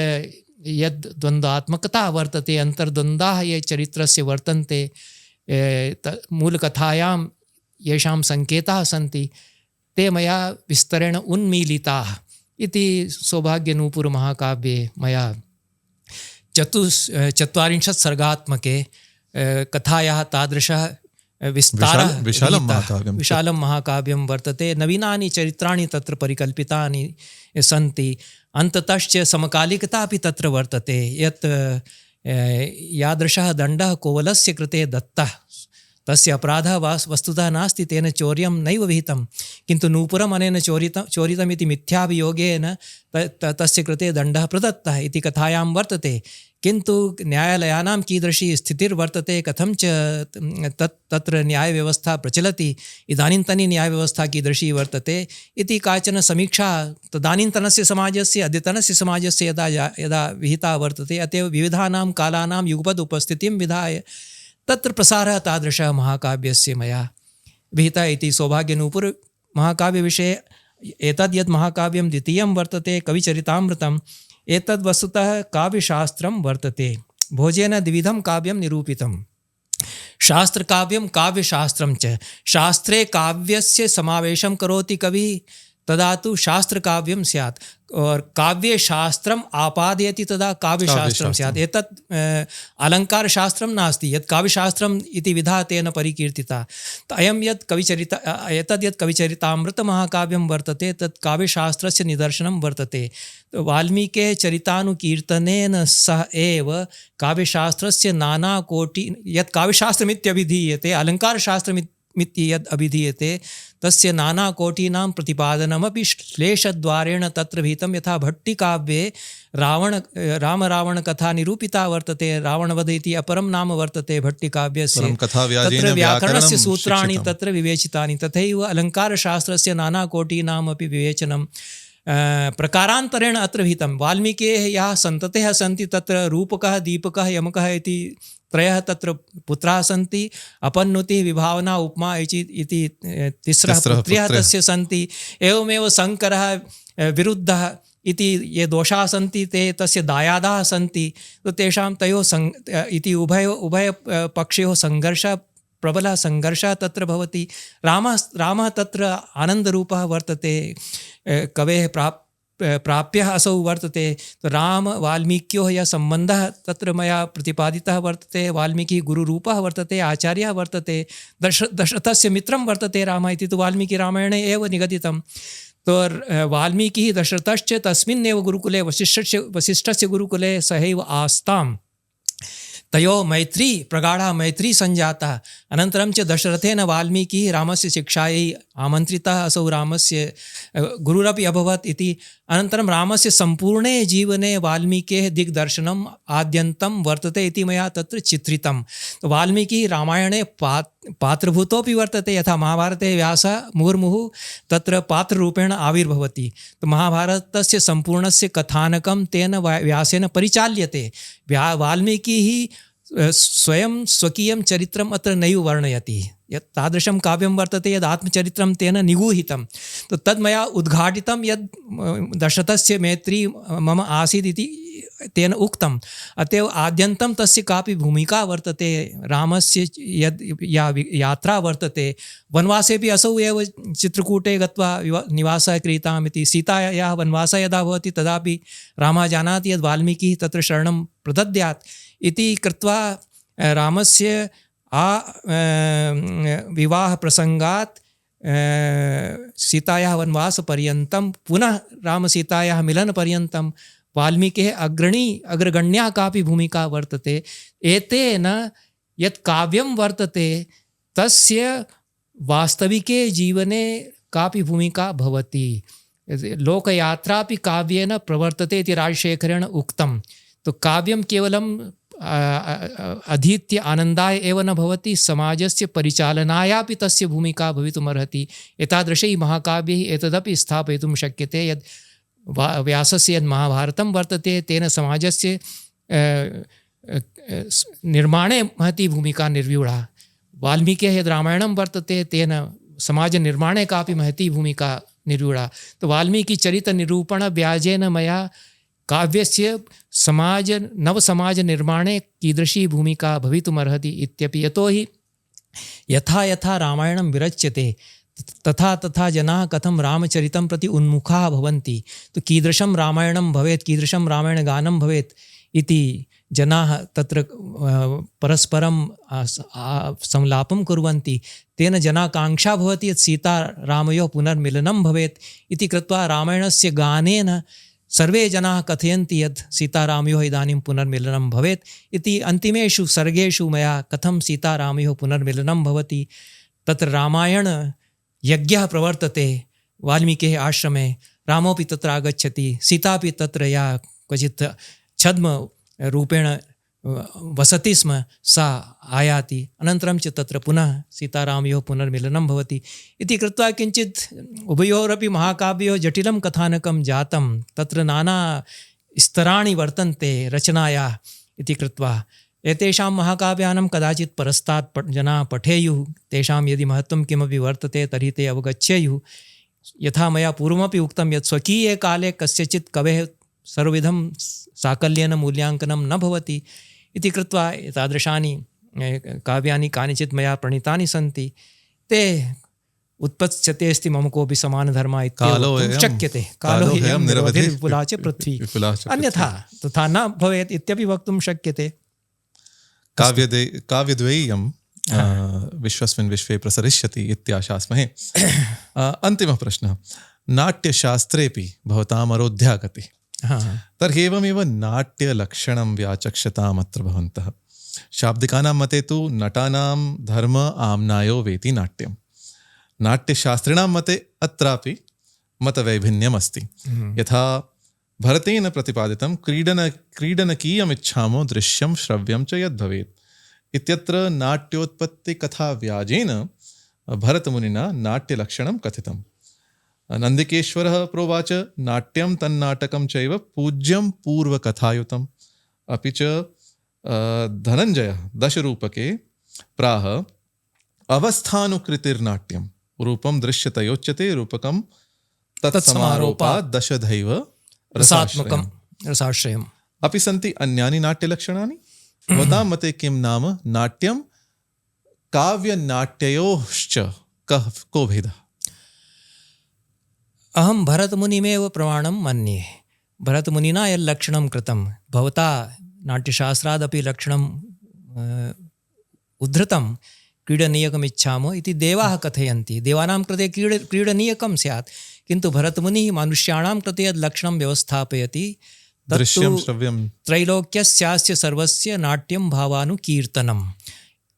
यद् द्वन्द्वात्मकता वर्तते, अन्तर्द्वन्द्वाः ये चरित्रस्य वर्तन्ते, मूलकथायां येषां सङ्केताः सन्ति ते मया विस्तरेण उन्मीलिताः इति सौभाग्यनूपुरमहाकाव्ये मया 40 सर्गात्मके कथायाः तादृशः विस्तारः विशालं महाकाव्यं वर्तते। नवीनानि चरित्राणि तत्र परिकल्पितानि सन्ति। अन्ततश्च समकालिकता अपि तत्र वर्तते, यत् यादृशः दण्डः कोवलस्य कृते दत्तः तस्य अपराधः वस्तुतः नास्ति, तेन चौर्यं नैव विहितं, किन्तु नूपुरम् अनेन चोरितमिति मिथ्याभियोगेन तस्य कृते दण्डः प्रदत्तः इति कथायां वर्तते। किन्तु न्यायालयानां कीदृशी स्थितिर्वर्तते, कथं च तत्र न्यायव्यवस्था प्रचलति, इदानीन्तनी न्यायव्यवस्था कीदृशी वर्तते इति काचन समीक्षा तदानीन्तनस्य समाजस्य अद्यतनस्य समाजस्य यदा विहिता वर्तते। अत एव विविधानां कालानां युगपद् उपस्थितिं विधाय तत्र प्रसारः तादृशः महाकाव्यस्य मया विहितः इति सौभाग्यनूपुर महाकाव्यविषये। एतद् यद् महाकाव्यं द्वितीयं वर्तते कविचरितामृतम्, एतद् वस्तुतः काव्यशास्त्रं वर्तते। भोजेन द्विविधं काव्यं निरूपितं, शास्त्रकाव्यं काव्यशास्त्रं च। शास्त्रे काव्यस्य समावेशं करोति कविः, तदा तु शास्त्रकाव्यं स्यात्, और काव्ये शास्त्रम् आपादयति तदा काव्यशास्त्रं स्यात्। एतत् अलङ्कारशास्त्रं नास्ति, यत् काव्यशास्त्रम् इति विधा तेन परिकीर्तिता। अयं यत् एतद् कविचरितामृतमहाकाव्यं वर्तते तत् काव्यशास्त्रस्य निदर्शनं वर्तते। वाल्मीकेः चरितानुकीर्तनेन सह एव काव्यशास्त्रस्य नानाकोटि यत् काव्यशास्त्रमित्यभिधीयते, अलङ्कारशास्त्रमिति यद् अभिधीयते, तस्य नानाकोटीनां प्रतिपादनमपि श्लेषद्वारेण तत्र विहितं। यथा भट्टिकाव्ये रामरावणकथा निरूपिता वर्तते, रावणवध इति अपरं नाम वर्तते भट्टिकाव्यस्य, तत्र व्याकरणस्य सूत्राणि तत्र विवेचितानि। तथैव अलङ्कारशास्त्रस्य नानाकोटीनामपि विवेचनं प्रकारान्तरेण अत्र विहितं। वाल्मीकेः याः सन्ततयः सन्ति तत्र रूपकः, दीपकः, यमकः इति त्रयः तत्र पुत्राः सन्ति। अपन्नुतिः, विभावना, उपमा इति तिस्रः पुत्र्यः तस्य सन्ति। एवमेव शङ्करः, विरुद्धः इति ये दोषाः सन्ति ते तस्य दायादाः सन्ति। तो तेषां तयोः इति उभय पक्षयोः सङ्घर्षः, प्रबलः सङ्घर्षः तत्र भवति। रामः तत्र आनन्दरूपः वर्तते, कवेः प्राप्यः असौ वर्तते। तो राम वाल्मीक्योः यः सम्बन्धः तत्र मया प्रतिपादितः वर्तते। वाल्मीकिः गुरुरूपः वर्तते, आचार्यः वर्तते, दशरथस्य मित्रं वर्तते रामः इति तु वाल्मीकिरामायणे एव निगदितं। तो वाल्मीकिः दशरथश्च तस्मिन्नेव गुरुकुले वसिष्ठस्य गुरुकुले सहैव आस्ताम्। तयोः मैत्री, प्रगाढा मैत्री सञ्जाता। अनन्तरं च दशरथेन वाल्मीकिः रामस्य शिक्षायै आमन्त्रितः, असौ रामस्य गुरुरपि अभवत् इति। अनन्तरं रामस्य सम्पूर्णे जीवने वाल्मीकेः दिग्दर्शनम् आद्यन्तं वर्तते इति मया तत्र चित्रितं। वाल्मीकिः रामायणे पात्रभूतोऽपि वर्तते, यथा महाभारते व्यासः मुहुर्मुहुः तत्र पात्ररूपेण आविर्भवति। तो महाभारतस्य सम्पूर्णस्य कथानकं तेन व्यासेन परिचाल्यते। वाल्मीकिः स्वयं स्वकीयं चरित्रम् अत्र नैव वर्णयति। यत् तादृशं काव्यं वर्तते यद् आत्मचरित्रं तेन निगूहितं। तो तद् मया उद्घाटितं यद् दशरथस्य मैत्री मम आसीत् इति तेन उक्तम्। अतएव आद्यन्तं तस्य कापि भूमिका वर्तते। रामस्य यद् या यात्रा वर्तते, वनवासेपि असौ एव चित्रकूटे गत्वा निवासः क्रियताम् इति। सीतायाः वनवासः यदा भवति तदापि रामः जानाति यद् वाल्मीकिः तत्र शरणं प्रदद्यात् इति कृत्वा रामस्य विवाहप्रसङ्गात् सीतायाः वनवासपर्यन्तं पुनः रामसीतायाः मिलनपर्यन्तं वाल्मीकेः अग्रगण्या कापि भूमिका वर्तते। एतेन यत् काव्यं वर्तते तस्य वास्तविके जीवने कापि भूमिका भवति। लोकयात्रापि काव्येन प्रवर्तते इति राजशेखरेण उक्तं। तो काव्यं केवलं अधीत्य आनन्दाय एव न भवति, समाजस्य परिचालनायापि तस्य भूमिका भवितुमर्हति। एतादृशैः महाकाव्यैः एतदपि स्थापयितुं शक्यते यद् व्यासस्य यद् महाभारतं वर्तते तेन समाजस्य निर्माणे महती भूमिका निर्व्यूढा। वाल्मीकेः यद् रामायणं वर्तते तेन समाजनिर्माणे कापि महती भूमिका निर्व्यूढा। तो वाल्मीकिचरितनिरूपणव्याजेन मया काव्यस्य नवसमाजनिर्माणे कीदृशी भूमिका भवितुमर्हति इत्यपि। यतोहि यथा यथा रामायणं विरच्यते तथा तथा जनाः कथं रामचरितं प्रति उन्मुखाः भवन्ति। तो कीदृशं रामायणं भवेत्, कीदृशं रामायणगानं भवेत् इति जनाः तत्र परस्परं संलापं कुर्वन्ति। तेन जनाकाङ्क्षा भवति यत् सीतारामयोः पुनर्मिलनं भवेत् इति कृत्वा रामायणस्य गानेन सर्वे जनाः कथयन्ति यत् सीतारामयोः इदानीं पुनर्मिलनं भवेत् इति। अन्तिमेषु सर्गेषु मया कथं सीतारामयोः पुनर्मिलनं भवति, तत्र रामायणयज्ञः प्रवर्तते वाल्मीकेः आश्रमे। रामोऽपि तत्र आगच्छति, सीतापि तत्र या क्वचित् छद्मरूपेण वसति स्म सा आयाति। अनन्तरं च तत्र पुनः सीतारामयोः पुनर्मिलनं भवति इति कृत्वा किञ्चित् उभयोरपि महाकाव्ययोः जटिलं कथानकं जातं। तत्र नाना स्तराणि वर्तन्ते रचनायाः इति कृत्वा एतेषां महाकाव्यानां कदाचित् परस्तात् जनाः पठेयुः, तेषां यदि महत्त्वं किमपि वर्तते तर्हि ते अवगच्छेयुः। यथा मया पूर्वमपि उक्तं यत् स्वकीये काले कस्यचित् कवेः सर्वविधं साकल्येन मूल्याङ्कनं न भवति इति कृत्वा एतादृशानि काव्यानि कानिचित् मया प्रणीतानि सन्ति। ते उत्पत्स्यते अस्ति मम कोऽपि समानधर्मः इत्येव शक्यते। कालो ह्ययं निरवधिर्विपुला च पृथ्वी, अन्यथा तथा न भवेत् इत्यपि वक्तुं शक्यते। काव्यद्वयीयं विश्वस्मिन् विश्वे प्रसरिष्यति इत्याशास्महे। अन्तिमः प्रश्नः, नाट्यशास्त्रेऽपि भवताम् अरोध्या गतिः, तर्हि एवमेव नाट्यलक्षणं व्याचक्षतामत्र भवन्तः। शाब्दिकानां मते तु नटानां धर्म आम्नायो वेति नाट्यं। नाट्यशास्त्रिणां मते अत्रापि मतवैभिन्यम् अस्ति। यथा भरतेन प्रतिपादितं क्रीडनकीयमिच्छामो दृश्यं श्रव्यं च यद्भवेत् इत्यत्र नाट्योत्पत्तिकथाव्याजेन भरतमुनिना नाट्यलक्षणं कथितम्। नन्दिकेश्वरः प्रोवाच नाट्यं तन्नाटकं चैव पूज्यं पूर्वकथायुतम्। अपि च धनञ्जयः दशरूपके प्राह अवस्थानुकृतिर्नाट्यं रूपं दृश्यतयोच्यते रूपकं तत्समारोपात् दशधैव रसाश्रयम्। अपि सन्ति अन्यानि नाट्यलक्षणानि। भवतां मते किं नाम नाट्यं काव्यनाट्ययोश्च को भेदः? अहं भरतमुनिमेव प्रमाणं मन्ये। भरतमुनिना यल्लक्षणं कृतं, भवता नाट्यशास्त्रादपि लक्षणम् उद्धृतं क्रीडनीयकमिच्छामो इति देवाः कथयन्ति। देवानां कृते क्रीडनीयकं स्यात्, किन्तु भरतमुनिः मनुष्याणां कृते यद् लक्षणं व्यवस्थापयति दृश्यं श्रव्यं त्रैलोक्यस्यास्य सर्वस्य नाट्यं भावानुकीर्तनं।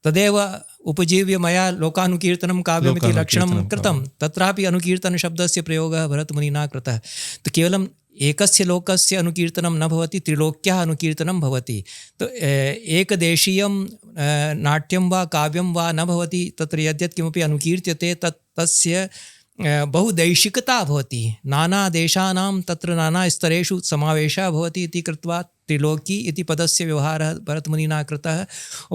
तदेव उपजीव्य मया लोकानुकीर्तनं काव्यमिति लक्षणं कृतं। तत्रापि अनुकीर्तनशब्दस्य प्रयोगः भरतमुनिना कृतः। तो केवलं एकस्य लोकस्य अनुकीर्तनं न भवति, त्रिलोक्यः अनुकीर्तनं भवति। तो एकदेशीयं नाट्यं वा काव्यं वा न भवति। तत्र यद्यत् किमपि अनुकीर्त्यते तस्य बहुदैशिकता भवति। नानादेशानां तत्र नानास्तरेषु समावेशः भवति इति कृत्वा त्रिलोकी इति पदस्य व्यवहारः भरतमुनिना कृतः।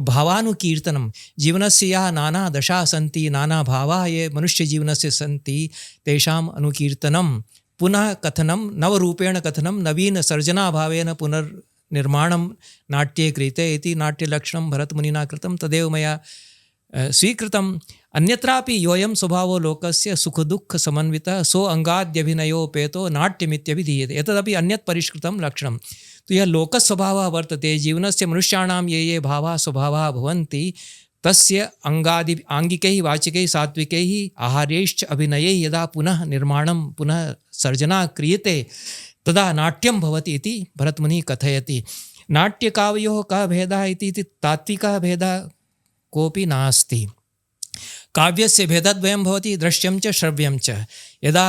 भावानुकीर्तनं, जीवनस्य याः नाना दशाः सन्ति, नाना भावाः ये मनुष्यजीवनस्य सन्ति, तेषाम् अनुकीर्तनं पुनः कथनं, नवरूपेण कथनं, नवीनसर्जनाभावेन निर्माणं नाट्ये क्रियते इति नाट्यलक्षणं भरतमुनिना कृतं तदेव मया स्वीकृतम्। अन्यत्रापि योऽयं स्वभावो लोकस्य सुखदुःखसमन्वितः सो अङ्गाद्यभिनयोपेतो नाट्यमित्यभिधीयते। एतदपि अन्यत् परिष्कृतं लक्षणं। तो यह लोकस्वभावः वर्तते, जीवनस्य मनुष्याणां ये ये भावाः स्वभावाः भवन्ति तस्य आङ्गिकैः वाचिकैः सात्विकैः आहार्यैश्च अभिनयैः यदा पुनः निर्माणं पुनः सर्जना क्रियते तदा नाट्यं भवति इति भरतमुनिः कथयति। नाट्यकाव्योः कः भेदः इति तात्विकः भेदः कोऽपि नास्ति। काव्यस्य भेदद्वयं भवति, दृश्यं च श्रव्यं च। यदा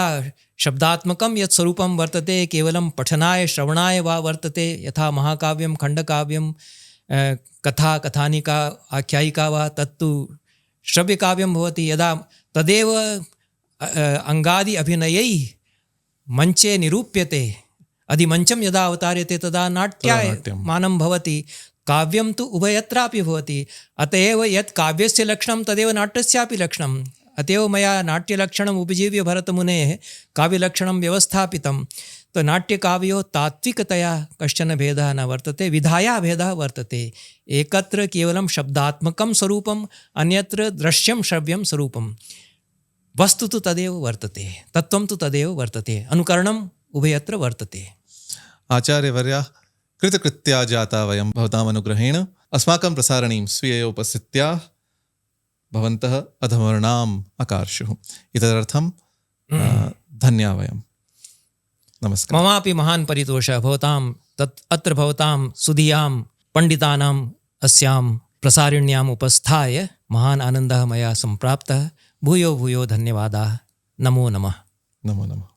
शब्दात्मकं यत् स्वरूपं वर्तते केवलं पठनाय श्रवणाय वा वर्तते, यथा महाकाव्यं खण्डकाव्यं कथा कथानिका आख्यायिका वा तत्तु श्रव्यकाव्यं भवति। यदा तदेव अङ्गादि अभिनयैः मञ्चे निरूप्यते, अधिमञ्चं यदा अवतार्यते तदा नाट्यमानं भवति। काव्यं तु उभयत्रापि भवति। अतएव यत् काव्यस्य लक्षणं तदेव नाट्यस्यापि लक्षणम्। अतएव मया नाट्यलक्षणम् उपजीव्य भरतमुनेः काव्यलक्षणं व्यवस्थापितं। तो नाट्यकाव्योः तात्विकतया कश्चन भेदः न वर्तते, विधाया भेदः वर्तते। एकत्र केवलं शब्दात्मकं स्वरूपम्, अन्यत्र दृश्यं श्रव्यं स्वरूपं। वस्तु तु तदेव वर्तते, तत्त्वं तु तदेव वर्तते, अनुकरणम् उभयत्र वर्तते। आचार्यवर्या, कृतकृत्या जाता वयं भवताम् अनुग्रहेण अस्माकं प्रसारणीं स्वीयया उपस्थित्या भवन्तः अधमवर्णाम् अकार्षुः। एतदर्थं धन्या वयं। नमस्कारः। ममापि महान् परितोषः भवतां अत्र भवतां सुधियां पण्डितानाम् अस्यां प्रसारिण्याम् उपस्थाय महान् आनन्दः मया सम्प्राप्तः। भूयो भूयो धन्यवादाः। नमो नमः। नमो नमः।